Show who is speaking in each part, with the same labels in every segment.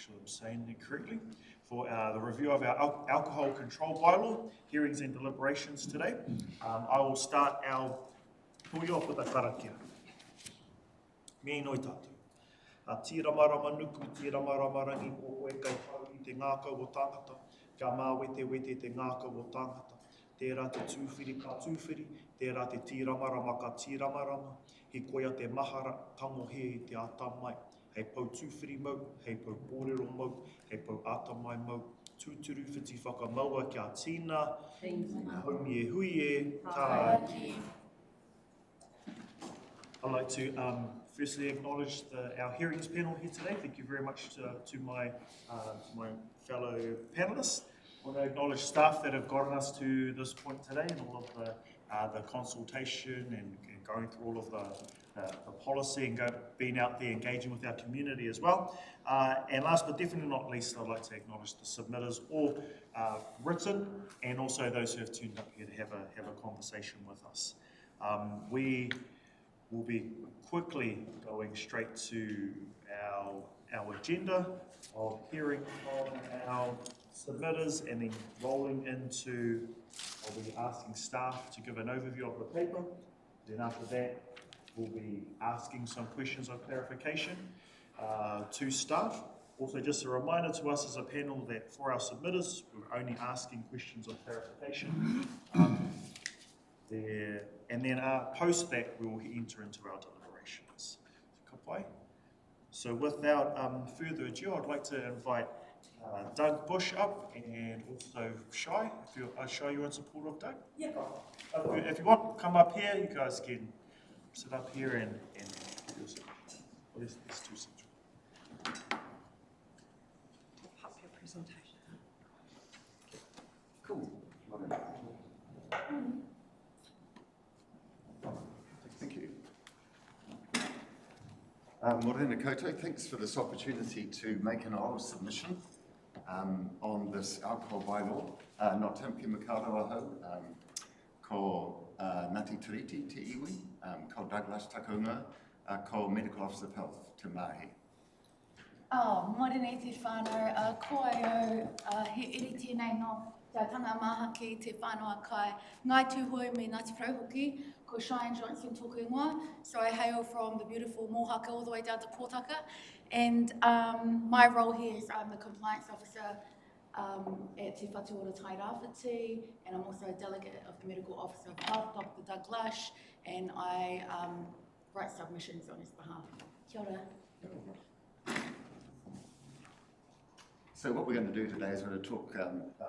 Speaker 1: sure I'm saying it correctly, for the review of our alcohol control bylaw, hearings and deliberations today. I will start our hui off with the Karakia. Me noi tātou. Tira marama nuku, tira marama rangi, o koe kai hau I te ngākau o tangata, kia mā wete te ngākau o tangata. Tērā te tūwhiri ka tūwhiri, tērā te tīramarama ka tīramarama, he koia te mahara tango he I te atamai, hei pau tūwhiri mau, hei pau pōrero mau, hei pau atamai mau, tūturu whiti whakamaua kia tīna, haumi e hui e, tāki. I'd like to firstly acknowledge our hearings panel here today. Thank you very much to my fellow panelists. I want to acknowledge staff that have gotten us to this point today and all of the consultation and going through all of the policy and being out there engaging with our community as well. And last but definitely not least, I'd like to acknowledge the submitters, all written, and also those who have tuned up here to have a conversation with us. We will be quickly going straight to our agenda of hearing from our submitters and then rolling into, I'll be asking staff to give an overview of the paper. Then after that, we'll be asking some questions of clarification to staff. Also, just a reminder to us as a panel that for our submitters, we're only asking questions of clarification. And then post that, we will enter into our deliberations. So without further ado, I'd like to invite Doug Bush up and also Shai. Shai, you're in support of Doug?
Speaker 2: Yeah.
Speaker 1: If you want, come up here. You guys can sit up here and let's do some.
Speaker 2: Up your presentation.
Speaker 3: Cool. Thank you. Morena Koto, thanks for this opportunity to make an oral submission on this alcohol bylaw. Nō Tampi Makaurau ahau, ko Ngāti Tiriti te iwi, ko Douglas Takaunga, ko Medical Officer of Health te mahi.
Speaker 4: Morena te whānau, ko ai au, he iri tēnei no, tā tanga maha ki te whānau kai, ngai tūhoi me Ngāti Prauhoki, ko Cheyenne Johnson tōku ingoa. So I hail from the beautiful Mohaka all the way down to Pōtaka. And my role here is I'm the compliance officer at Te Whatuora Tairawhiti, and I'm also a delegate of the Medical Officer of Health, Dr. Doug Lush, and I write submissions on his behalf. Kia ora.
Speaker 3: So what we're going to do today is we're going to talk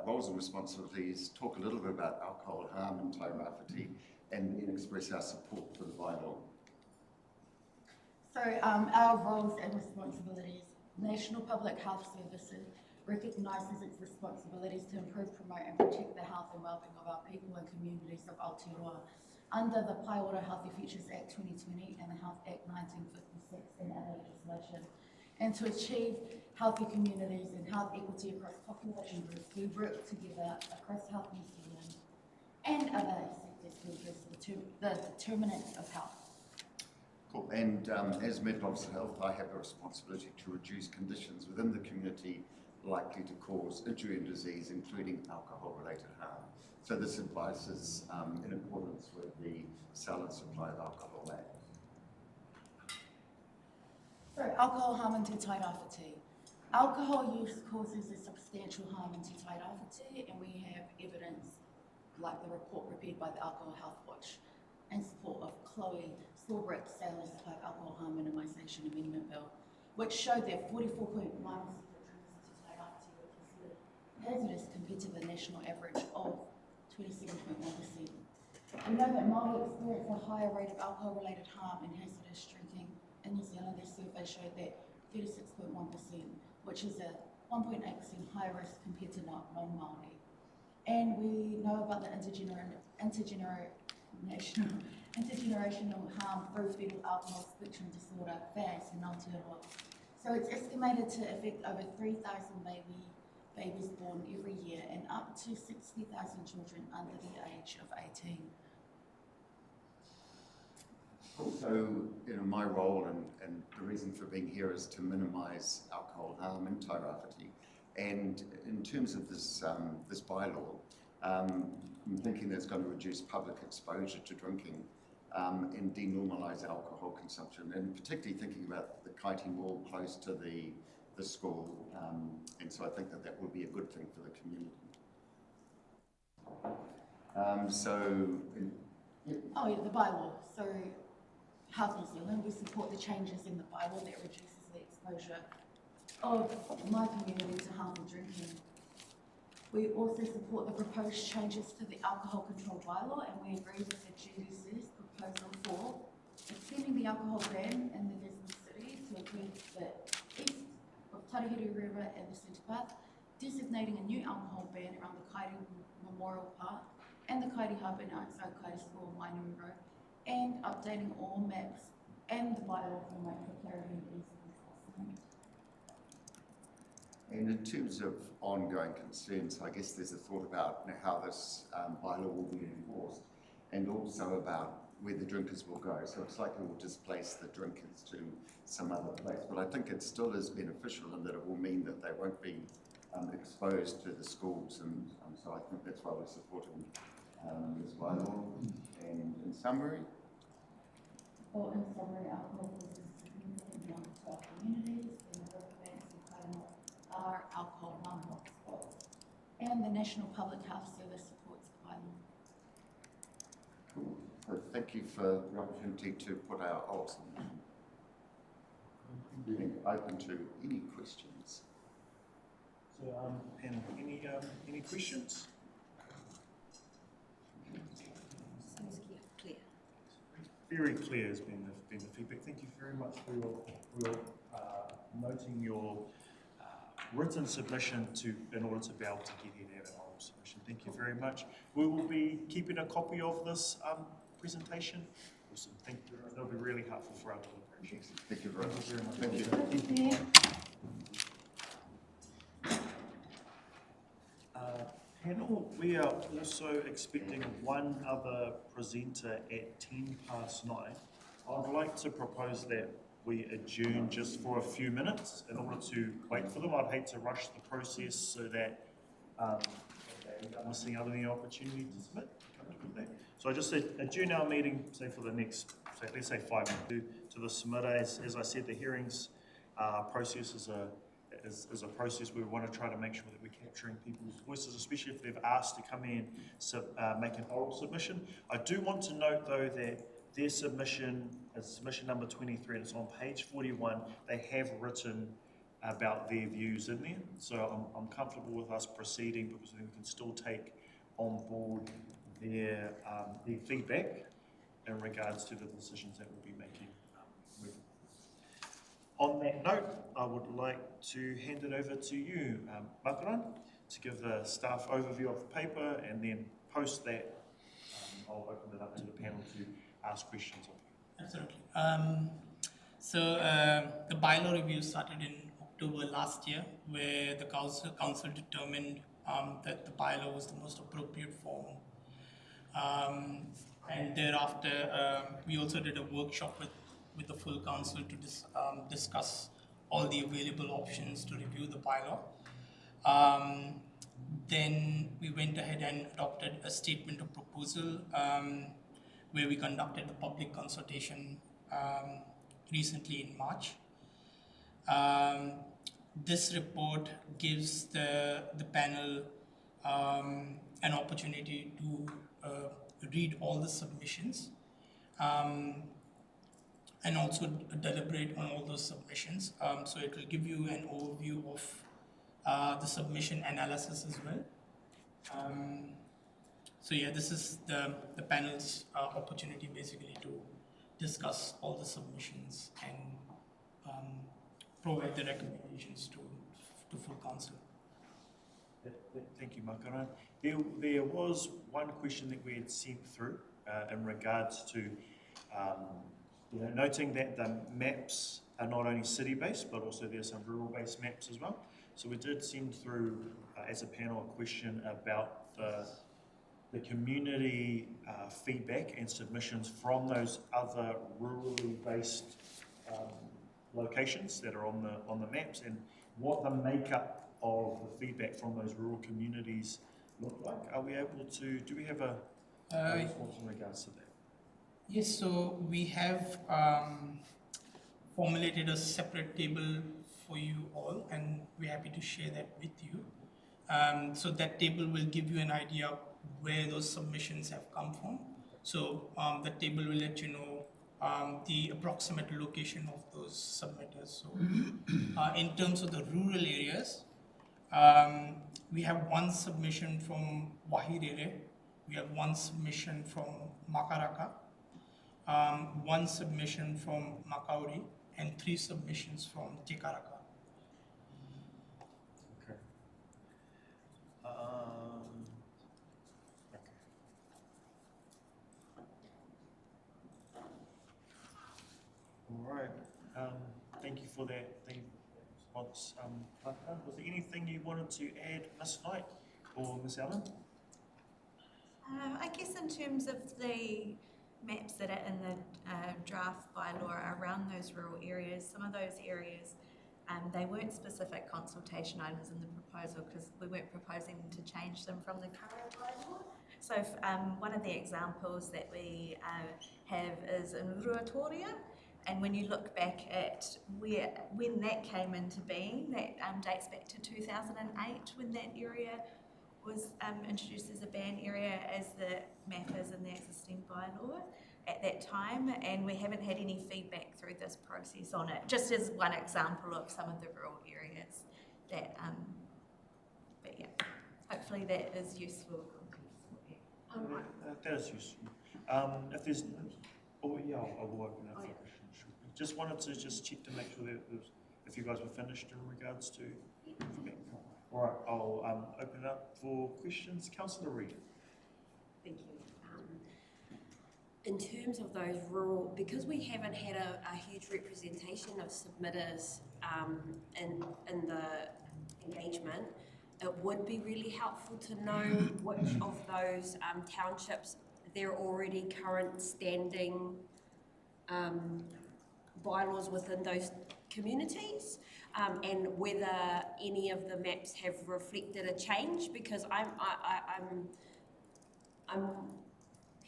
Speaker 3: roles and responsibilities, talk a little bit about alcohol harm in Tairawhiti, and then express our support for the bylaw.
Speaker 4: So our roles and responsibilities, National Public Health Services recognises its responsibilities to improve, promote and protect the health and wellbeing of our people and communities of Aotearoa under the Paiora Healthy Futures Act 2020 and the Health Act 1956 and other legislation. And to achieve healthy communities and health equity across population groups, we work together across Health New Zealand and other sectors to address the determinants of health.
Speaker 3: Cool. And as Medical Officer of Health, I have a responsibility to reduce conditions within the community likely to cause injury and disease, including alcohol-related harm. So this advice is in accordance with the Sale and Supply of Alcohol Act.
Speaker 4: So alcohol harm in Te Tairawhiti. Alcohol use causes a substantial harm in Te Tairawhiti, and we have evidence like the report prepared by the Alcohol Health Watch in support of Chloe Sawbrick's Sale and Supply of Alcohol Harm Minimisation Amendment Bill, which showed that 44.1% of drinks in Te Tairawhiti were considered hazardous compared to the national average of 27.1%. We know that Māori experience a higher rate of alcohol-related harm and hazardous drinking. In New Zealand, their survey showed that 36.1%, which is a 1.8% higher risk compared to non-Māori. And we know about the intergenerational harm through fetal alcohol spectrum disorder, FAS, in Aotearoa. So it's estimated to affect over 3,000 babies born every year and up to 60,000 children under the age of 18.
Speaker 3: Also, my role and the reason for being here is to minimise alcohol harm in Tairāwhiti. And in terms of this bylaw, I'm thinking that it's going to reduce public exposure to drinking and denormalise alcohol consumption, and particularly thinking about the Kaiti Mall close to the school, and so I think that would be a good thing for the community.
Speaker 4: Oh yeah, the bylaw. So Health New Zealand, we support the changes in the bylaw that reduces the exposure of my community to harmful drinking. We also support the proposed changes to the alcohol control bylaw, and we agree with the GDC's proposal for extending the alcohol ban in the Disney City to include the east of Tarahiri River and the Centre Path, designating a new alcohol ban around the Kaiti Memorial Park and the Kaiti Hub and outside Kaiti School, Mainui Road, and updating all maps and the bylaw for clarity and ease of enforcement.
Speaker 3: And in terms of ongoing concerns, I guess there's a thought about how this bylaw will be enforced, and also about where the drinkers will go. So it's likely we'll displace the drinkers to some other place. But I think it still is beneficial in that it will mean that they won't be exposed to the schools, and so I think that's why we're supporting this bylaw. And in summary?
Speaker 4: Well, in summary, alcohol causes significant harm to our communities, and the riverbanks and Kaiti are alcohol harm hotspots. And the National Public Health Service supports the bylaw.
Speaker 3: Cool. So thank you for the opportunity to put our odds on. Being open to any questions.
Speaker 1: So, panel, any questions?
Speaker 2: Clear.
Speaker 1: Very clear has been the feedback. Thank you very much for your noting your written submission in order to be able to get here to have an oral submission. Thank you very much. We will be keeping a copy of this presentation. Awesome. Thank you. That'll be really helpful for our deliberations.
Speaker 3: Thank you very much.
Speaker 1: Thank you.
Speaker 3: Thank you.
Speaker 1: Panel, we are also expecting one other presenter at 9:10. I'd like to propose that we adjourn just for a few minutes in order to wait for them. I'd hate to rush the process so that they are missing out on any opportunity to submit. So I just said adjourn our meeting, say for the next, let's say 5 minutes to the submitter. As I said, the hearings process is a process where we want to try to make sure that we're capturing people's voices, especially if they've asked to come in make an oral submission. I do want to note though that their submission is submission number 23 and it's on page 41. They have written about their views in there, so I'm comfortable with us proceeding because then we can still take on board their feedback in regards to the decisions that we'll be making. On that note, I would like to hand it over to you, Makaran, to give the staff overview of the paper, and then post that, I'll open it up to the panel to ask questions of you.
Speaker 5: Absolutely. The bylaw review started in October last year, where the council determined that the bylaw was the most appropriate form. And thereafter, we also did a workshop with the full council to discuss all the available options to review the bylaw. Then we went ahead and adopted a statement of proposal where we conducted a public consultation recently in March. This report gives the panel an opportunity to read all the submissions and also deliberate on all those submissions. So it will give you an overview of the submission analysis as well. So yeah, this is the panel's opportunity basically to discuss all the submissions and provide the recommendations to full council.
Speaker 1: Thank you, Makaran. There was one question that we had sent through in regards to noting that the maps are not only city-based, but also there's some rural-based maps as well. So we did send through, as a panel, a question about the community feedback and submissions from those other rurally based locations that are on the maps, and what the makeup of the feedback from those rural communities look like. Are we able to, do we have a response in regards to that?
Speaker 5: Yes, so we have formulated a separate table for you all, and we're happy to share that with you. So that table will give you an idea of where those submissions have come from. So the table will let you know the approximate location of those submitters. So in terms of the rural areas, we have one submission from Wahirere, we have one submission from Makaraka, one submission from Makauri, and 3 submissions from Te Karaka.
Speaker 1: Okay. All right. Thank you for that. Thank you for that response. Was there anything you wanted to add, Ms. Knight or Ms. Allen?
Speaker 2: I guess in terms of the maps that are in the draft bylaw around those rural areas, some of those areas, they weren't specific consultation items in the proposal because we weren't proposing to change them from the current bylaw. So one of the examples that we have is in Ruatoria, and when you look back at when that came into being, that dates back to 2008 when that area was introduced as a ban area as the map is in the existing bylaw at that time, and we haven't had any feedback through this process on it, just as one example of some of the rural areas that, but yeah, hopefully that is useful.
Speaker 1: That is useful. If there's, oh yeah, I will open up for questions shortly. Just wanted to check to make sure that if you guys were finished in regards to feedback. All right, I'll open it up for questions. Councillor Reid.
Speaker 6: Thank you. In terms of those rural, because we haven't had a huge representation of submitters in the engagement, it would be really helpful to know which of those townships there are already current standing bylaws within those communities, and whether any of the maps have reflected a change, because I'm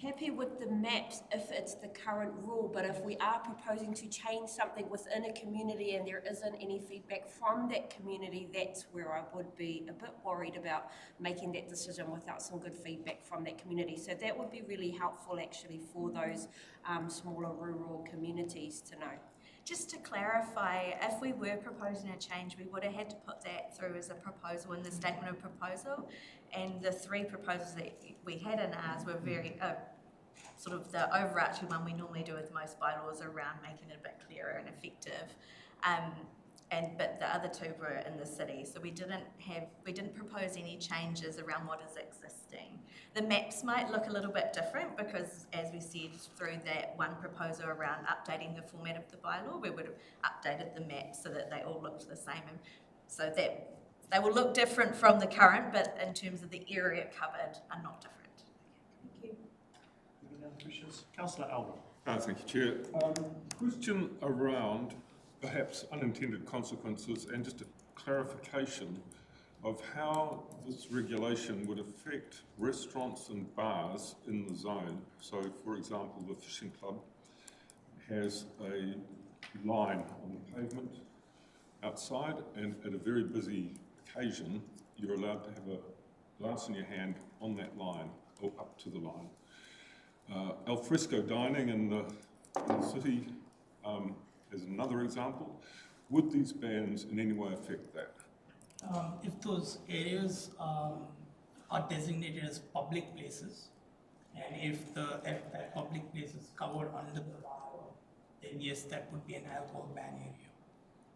Speaker 6: happy with the maps if it's the current rule, but if we are proposing to change something within a community and there isn't any feedback from that community, that's where I would be a bit worried about making that decision without some good feedback from that community. So that would be really helpful actually for those smaller rural communities to know.
Speaker 2: Just to clarify, if we were proposing a change, we would have had to put that through as a proposal in the statement of proposal, and the 3 proposals that we had in ours were very sort of the overarching one we normally do with most bylaws around making it a bit clearer and effective, but the other 2 were in the city, so we didn't propose any changes around what is existing. The maps might look a little bit different because, as we said, through that one proposal around updating the format of the bylaw, we would have updated the maps so that they all looked the same, and so that they will look different from the current, but in terms of the area covered are not different.
Speaker 1: Thank you. Any other questions? Councillor Alba.
Speaker 7: Thank you, Chair. Question around perhaps unintended consequences and just a clarification of how this regulation would affect restaurants and bars in the zone. So, for example, the fishing club has a line on the pavement outside, and at a very busy occasion, you're allowed to have a glass in your hand on that line or up to the line. Al fresco dining in the city is another example. Would these bans in any way affect that?
Speaker 5: If those areas are designated as public places, and if that public place is covered under the bylaw, then yes, that would be an alcohol ban area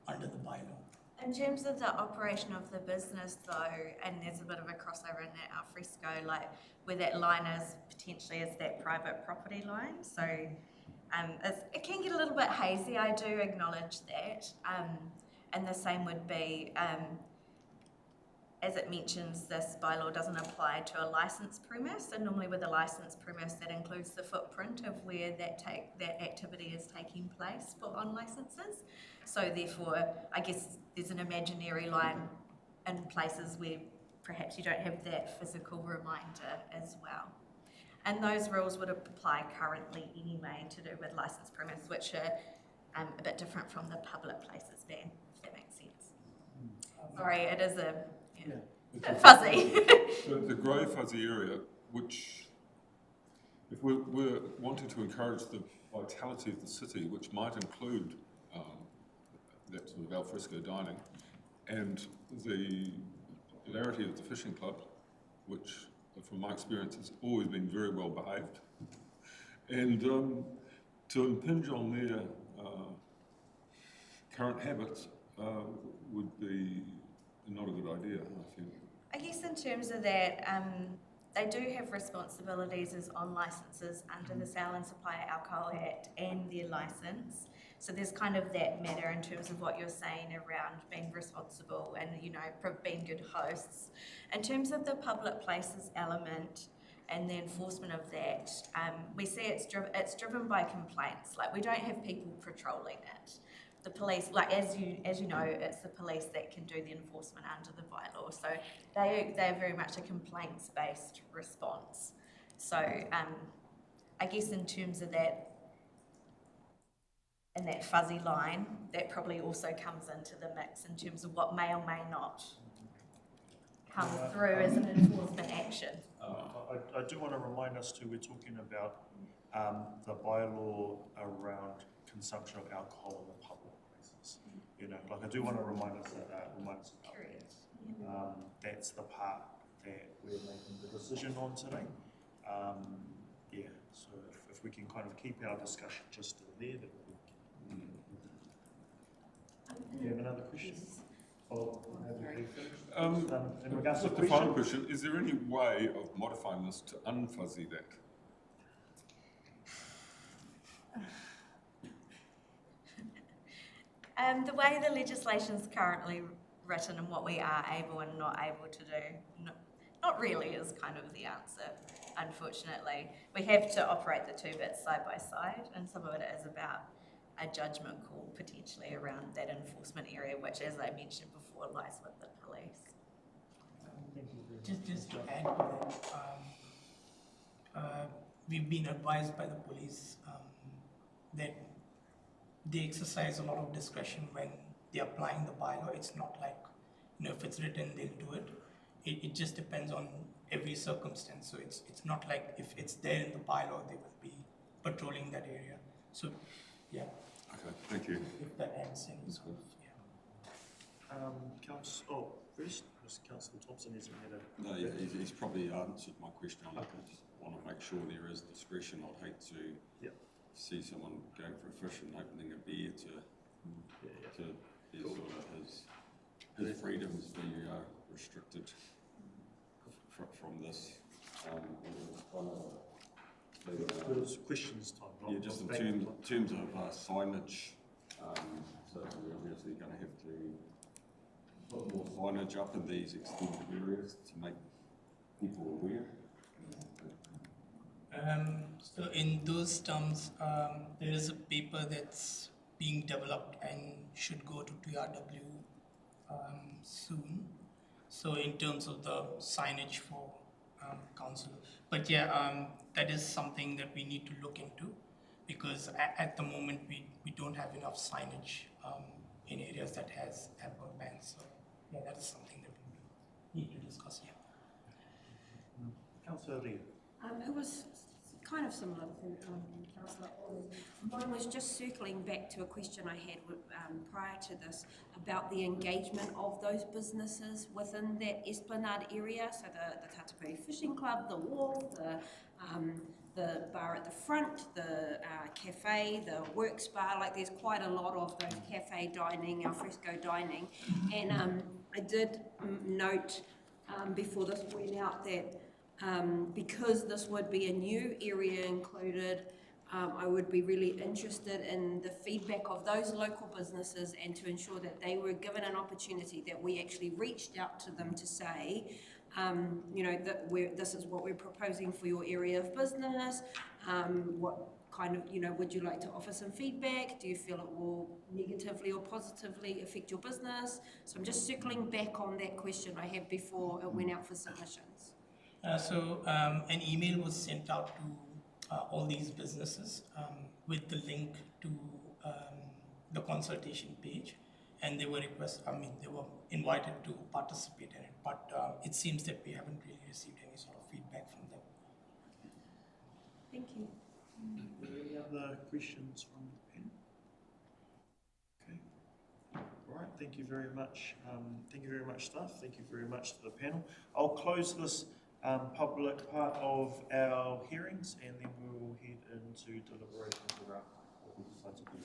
Speaker 5: under the bylaw.
Speaker 2: In terms of the operation of the business though, and there's a bit of a crossover in that al fresco, like where that line is potentially is that private property line, so it can get a little bit hazy, I do acknowledge that, and the same would be as it mentions, this bylaw doesn't apply to a licensed premise, and normally with a licensed premise that includes the footprint of where that activity is taking place for on licenses. So therefore, I guess there's an imaginary line in places where perhaps you don't have that physical reminder as well. And those rules would apply currently anyway to do with licensed premises, which are a bit different from the public places ban, if that makes sense. Sorry, it is a bit fuzzy.
Speaker 7: The grey fuzzy area, which, if we're wanting to encourage the vitality of the city, which might include that sort of alfresco dining, and the popularity of the fishing club, which from my experience has always been very well behaved, and to impinge on their current habits would be not a good idea, I think.
Speaker 2: I guess in terms of that, they do have responsibilities as on licenses under the Sale and Supply of Alcohol Act and their licence. So there's kind of that matter in terms of what you're saying around being responsible and, you know, being good hosts. In terms of the public places element and the enforcement of that, we see it's driven by complaints. Like, we don't have people patrolling it. The police, like as you know, it's the police that can do the enforcement under the bylaw. So they're very much a complaints-based response. So I guess in terms of that, and that fuzzy line, that probably also comes into the mix in terms of what may or may not come through as an enforcement action.
Speaker 1: I do want to remind us too, we're talking about the bylaw around consumption of alcohol in the public places. You know, like I do want to remind us about that. That's the part that we're making the decision on today. Yeah, so if we can kind of keep our discussion just to there, that we do you have another question? In regards to
Speaker 7: The final question, is there any way of modifying this to unfuzzy that?
Speaker 2: The way the legislation is currently written and what we are able and not able to do, not really is kind of the answer, unfortunately. We have to operate the two bits side by side, and some of it is about a judgment call potentially around that enforcement area, which, as I mentioned before, lies with the police.
Speaker 5: Just to add to that, we've been advised by the police that they exercise a lot of discretion when they're applying the bylaw. It's not like, you know, if it's written, they'll do it. It just depends on every circumstance. So it's not like if it's there in the bylaw, they will be patrolling that area. So, yeah.
Speaker 7: Okay, thank you.
Speaker 5: If that adds any sort of, yeah.
Speaker 1: First, Councillor Thompson hasn't had a...
Speaker 8: No, yeah, he's probably answered my question. I just want to make sure there is discretion. I'd hate to see someone going for a fish and opening a beer to his freedoms be restricted from this.
Speaker 1: There's questions time.
Speaker 8: Yeah, just in terms of signage, so we're obviously going to have to put more signage up in these extended areas to make people aware.
Speaker 5: So in those terms, there is a paper that's being developed and should go to TRW soon. So in terms of the signage for council, but yeah, that is something that we need to look into, because at the moment we don't have enough signage in areas that has alcohol bans. So yeah, that is something that we need to discuss. Yeah.
Speaker 1: Councillor Lee.
Speaker 6: It was kind of similar to Councillor. Mine was just circling back to a question I had prior to this about the engagement of those businesses within that Esplanade area. So the Tatapuri Fishing Club, the wharf, the bar at the front, the cafe, the works bar. Like, there's quite a lot of those cafe dining, alfresco dining, and I did note before this went out that because this would be a new area included, I would be really interested in the feedback of those local businesses and to ensure that they were given an opportunity, that we actually reached out to them to say, this is what we're proposing for your area of business. What kind of, would you like to offer some feedback? Do you feel it will negatively or positively affect your business? So I'm just circling back on that question I had before it went out for submissions.
Speaker 5: An email was sent out to all these businesses with the link to the consultation page, and they were invited to participate in it, but it seems that we haven't really received any sort of feedback from them.
Speaker 6: Thank you.
Speaker 1: Were there any other questions from the panel? Okay. All right, thank you very much. Thank you very much, staff. Thank you very much to the panel. I'll close this public part of our hearings, and then we will head into deliberations about what we decide to do.